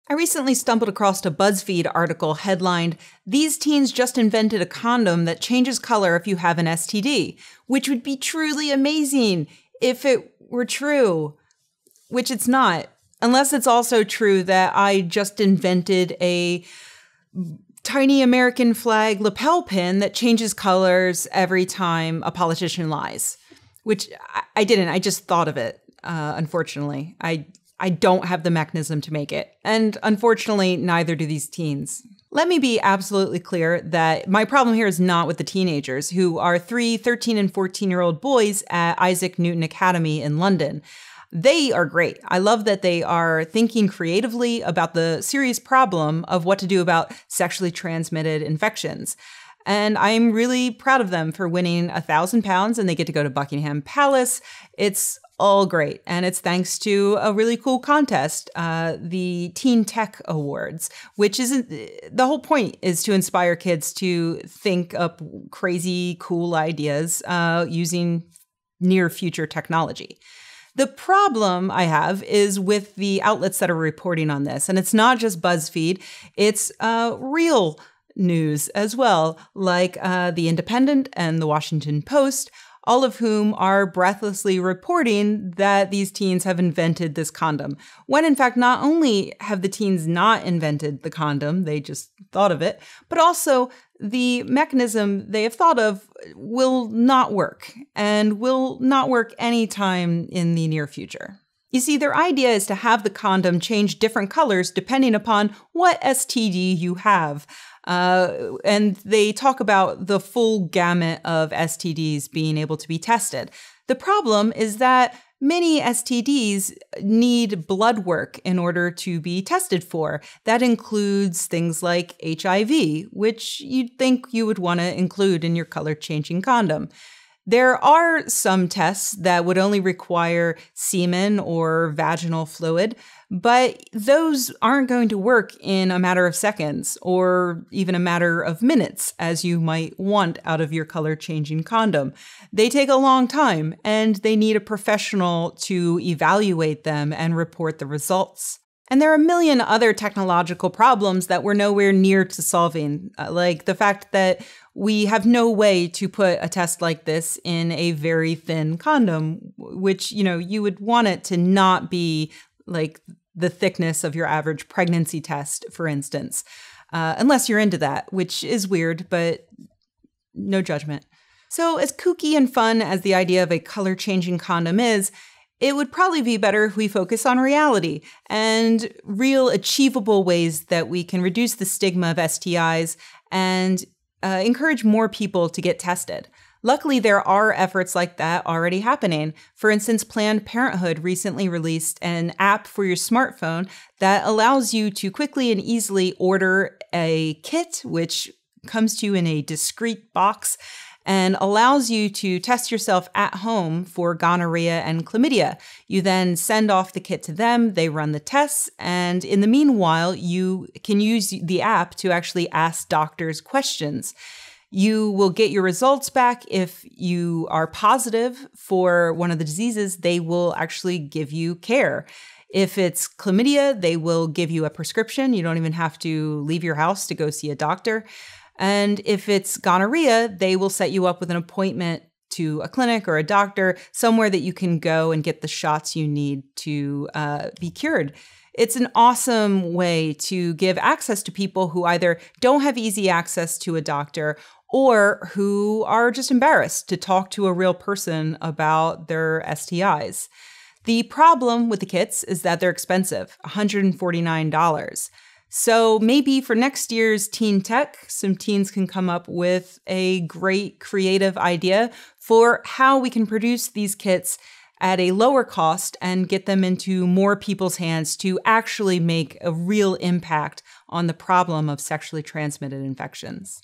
I recently stumbled across a BuzzFeed article headlined, "These teens just invented a condom that changes color if you have an STD," which would be truly amazing if it were true, which it's not. Unless it's also true that I just invented a tiny American flag lapel pin that changes colors every time a politician lies, which I didn't. I just thought of it, unfortunately. I don't have the mechanism to make it. And unfortunately, neither do these teens. Let me be absolutely clear that my problem here is not with the teenagers, who are 13 and 14-year-old boys at Isaac Newton Academy in London. They are great. I love that they are thinking creatively about the serious problem of what to do about sexually transmitted infections. And I'm really proud of them for winning £1,000 and they get to go to Buckingham Palace. It's all great. And it's thanks to a really cool contest, the Teen Tech Awards, which isn't, the whole point is to inspire kids to think up crazy, cool ideas using near future technology. The problem I have is with the outlets that are reporting on this. And it's not just BuzzFeed, it's real news as well, like The Independent and The Washington Post, all of whom are breathlessly reporting that these teens have invented this condom, when in fact not only have the teens not invented the condom, they just thought of it, but also the mechanism they have thought of will not work, and will not work anytime in the near future. You see, their idea is to have the condom change different colors depending upon what STD you have. And they talk about the full gamut of STDs being able to be tested. The problem is that many STDs need blood work in order to be tested for. That includes things like HIV, which you'd think you would want to include in your color-changing condom. There are some tests that would only require semen or vaginal fluid, but those aren't going to work in a matter of seconds or even a matter of minutes, as you might want out of your color-changing condom. They take a long time, and they need a professional to evaluate them and report the results. And there are a million other technological problems that we're nowhere near to solving, like the fact that we have no way to put a test like this in a very thin condom, which, you would want it to not be like the thickness of your average pregnancy test, for instance, unless you're into that, which is weird, but no judgment. So as kooky and fun as the idea of a color-changing condom is, it would probably be better if we focus on reality and real achievable ways that we can reduce the stigma of STIs and encourage more people to get tested. Luckily, there are efforts like that already happening. For instance, Planned Parenthood recently released an app for your smartphone that allows you to quickly and easily order a kit, which comes to you in a discreet box, and allows you to test yourself at home for gonorrhea and chlamydia. You then send off the kit to them, they run the tests, and in the meanwhile, you can use the app to actually ask doctors questions. You will get your results back. If you are positive for one of the diseases, they will actually give you care. If it's chlamydia, they will give you a prescription. You don't even have to leave your house to go see a doctor. And if it's gonorrhea, they will set you up with an appointment to a clinic or a doctor, somewhere that you can go and get the shots you need to be cured. It's an awesome way to give access to people who either don't have easy access to a doctor or who are just embarrassed to talk to a real person about their STIs. The problem with the kits is that they're expensive, $149. So maybe for next year's Teen Tech, some teens can come up with a great creative idea for how we can produce these kits at a lower cost and get them into more people's hands to actually make a real impact on the problem of sexually transmitted infections.